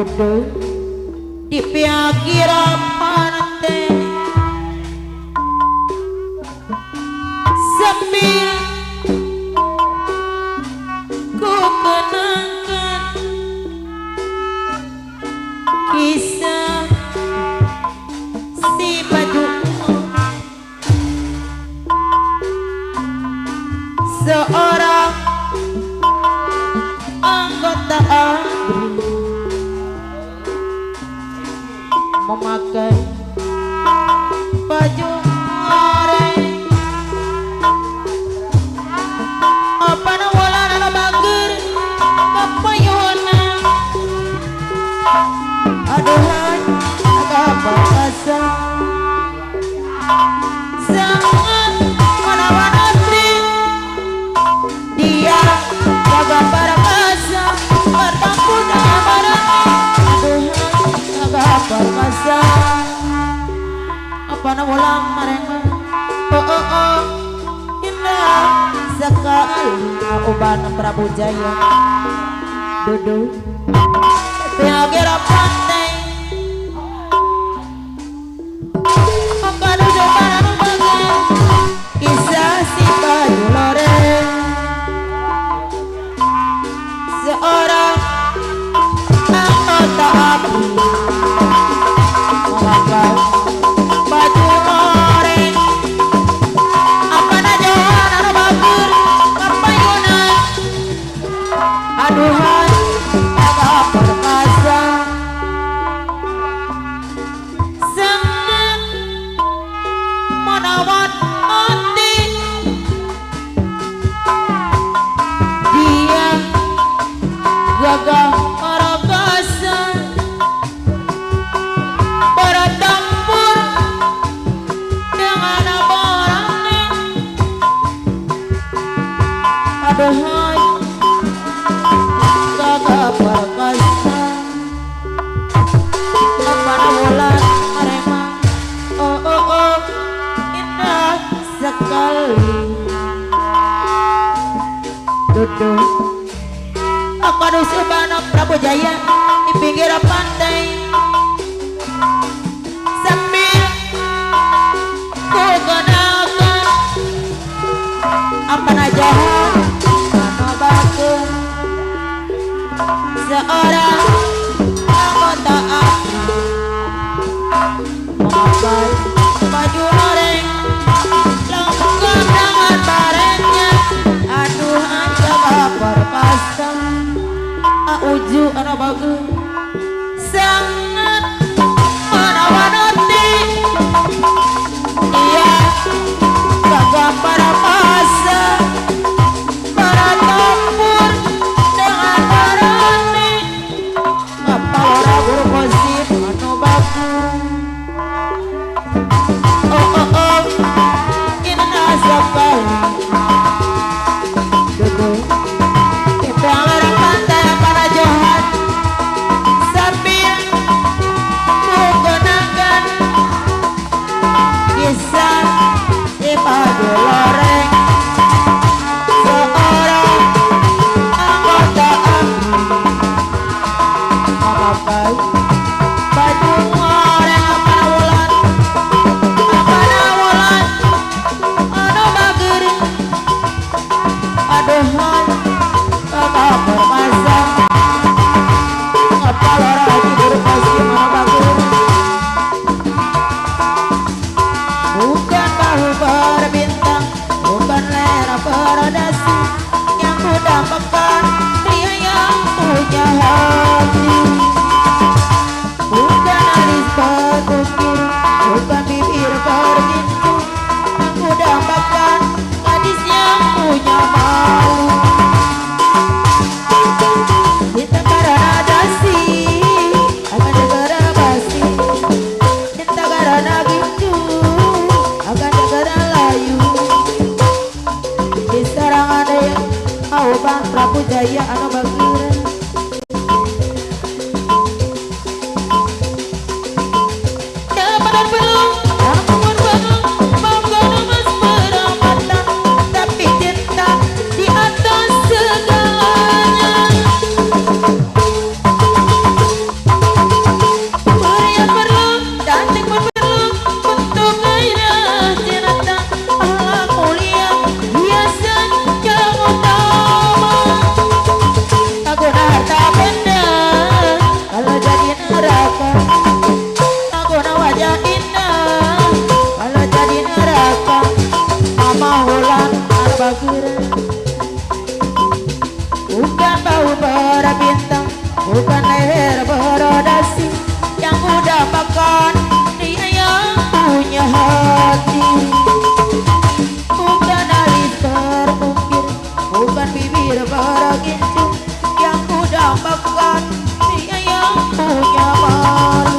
duduk di pikiran pantai sambil ku kenangkan kisah si baju seorang anggota ABRI memakai baju oranye apa nawala nana bager kapayona aduhan agak perkasa sangat menawan antri dia jaga perkasa bertampu dengan barang aduhan agak perkasa apa nawala mereka oh indah sekali ubana Prabu Jaya duduk piagera pantai maka duduk barang bagai kisah si baju loreng seorang anggota ABRI memakai baju oranye apa najohan anu bager kapayunan aduhan agak perkasa sangat menawan hati dia gagah perkasa bertempur dengan orangnya aduhan gagah perkasa apa bulan mereka oh indah sekali duduk akan usubana Prabu Jaya di pinggir pantai sambil ku kenalkan apa najahan anu bager seorang anggota ABRI memakai baju oranye lengkap dengan barengnya aduh jaga perkasa uju anu bagus sangat menawan hati dia gagah perkasa bertempur dengan berani apa orang bergosip anu bagus oh indah sekali duduk di pinggir pantai para johan sambil ku kenangkan kisah si baju loreng seorang anggota ABRI memakai baju oranye apa nawulan anu bager aduhan agak perkasa apa lora lagi berkasih anu bager bukan bahu berbintang bukan lera beradasi yang ku dapatkan dia yang punya hati bukan alis berukir bukan bibir bergincu yang ku dapatkan gadis yang punya malu cinta karena dasi akan segera basi cinta karena gincu akan segera layu di serangan yang mau bang Prabu Jaya anu bager dapat belum bangun bangun mas beramatan tapi cinta di atas segalanya bulan anu bageurang. Bukan bau berbintang, bukan leher berdasi, yang udah makan dia yang punya hati. Bukan alis terukir, bukan bibir bergintung, yang udah makan dia yang punya malu.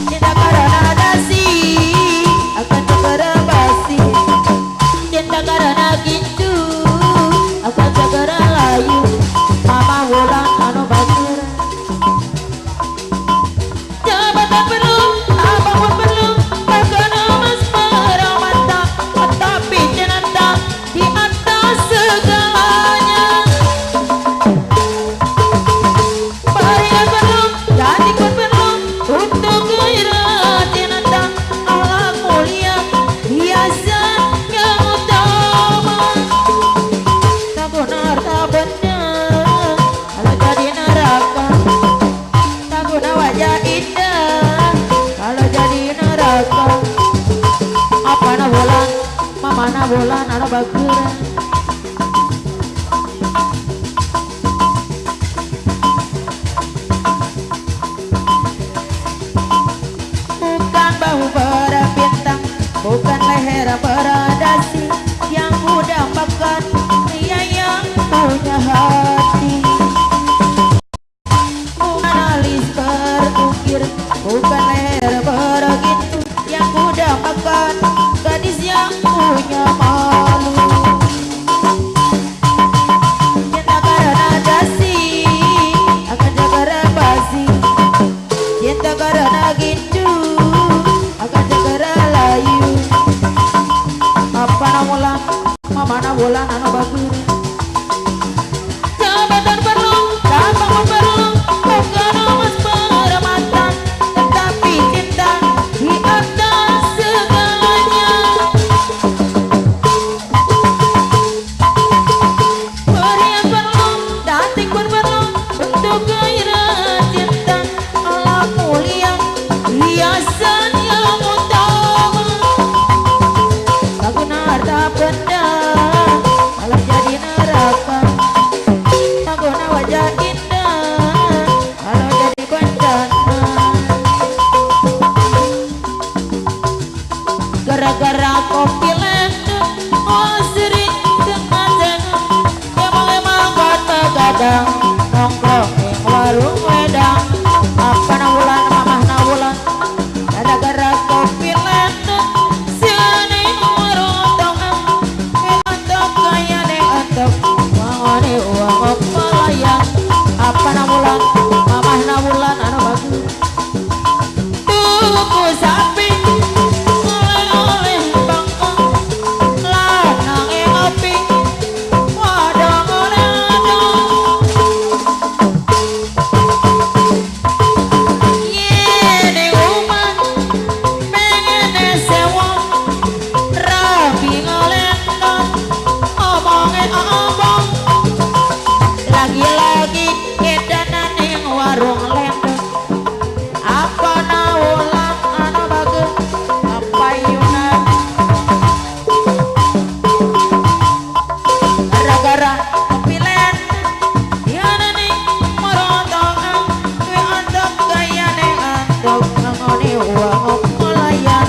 Cinta karena dasi akan segera basi, cinta karena gincu akan segera layu. Mama Wulan anu bageurang. Jabatan perlu, apapun perlu, bahkan emas permata, tetapi cinta di atas segalanya. Perhiasan perlu, cantik pun perlu, untuk gairah cinta. Allah mulia, hiasan yang utama. Tak guna harta benda kalau jadi neraka, tak guna wajah indah kalau jadi neraka. Apa na bulan, mama na bulan anu bageurang. Bukan bahu berbintang, bukan leher berdasi, yang udah makan dia yang punya hati. Bukan alis terukir, bukan leher bergintu, yang udah makan gadis yang punya malu. Cinta karena dasi akan segera basi, cinta karena gincu akan segera layu. Apa na Wulan, mama na Wulan anu bageurang. Jabatan perlu, apapun perlu, bukan emas permata, tetapi cinta di atas segalanya. Perhiasan perlu, cantik pun perlu, untuk gairah cinta. Allah mulia, hiasan yang utama. Tak guna harta benda kalau jadi neraka, tak guna wajah indah kalau jadi bencana. Gara-gara kopi lendeng, oh sering sengaja emang kadang nongkrong ing warung wedang. Apa na Wulan, mamah na Wulan, gara-gara kopi lendeng sini warung tongang, antok kaya ning antok wangone uang pelayan. Apa na Wulan, mamah na Wulan anu bageurang. Tuku sapi oleh-oleh bangkong, lanang ngopi wadong oleh-oleh. Yene rumah pengen sewa, rapi ngelendong, omongin omong. Lagi-lagi edanan ning warung lendong. Apa na Wulan anu bageurang, kapayunan. Gara-gara kopi lendeng, yana ning morontongan, we antok gaya ning antok ngangoni uang pelayan.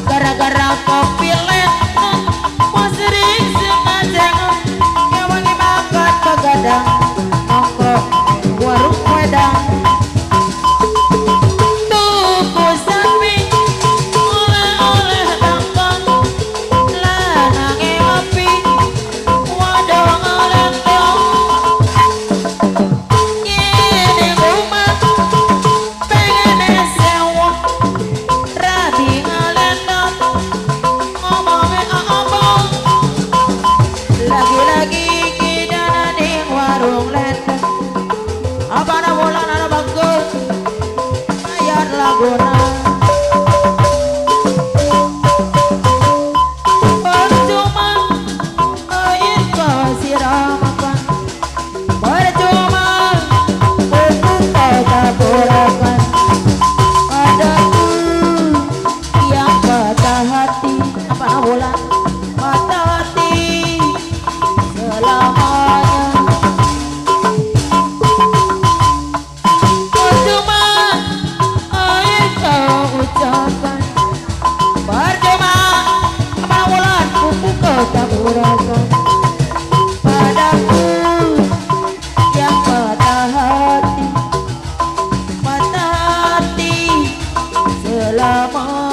Gara-gara kopi lendeng, mau sering sengaja ngewangi makan begadang, nongkrong warung wedang. Tuku sapi oleh-oleh bangkong, lanang ngopi wadong oleh-oleh. Yene rumah pengen sewa, rapi ngelendong, ngomongin omong. Lagi-lagi kidanan ning warung lendeng. Apa na Wulan anu bageurang, ayat laguna. Percuma air kau siramakan, percuma untuk kau taburakan. Padaku yang kata selamanya.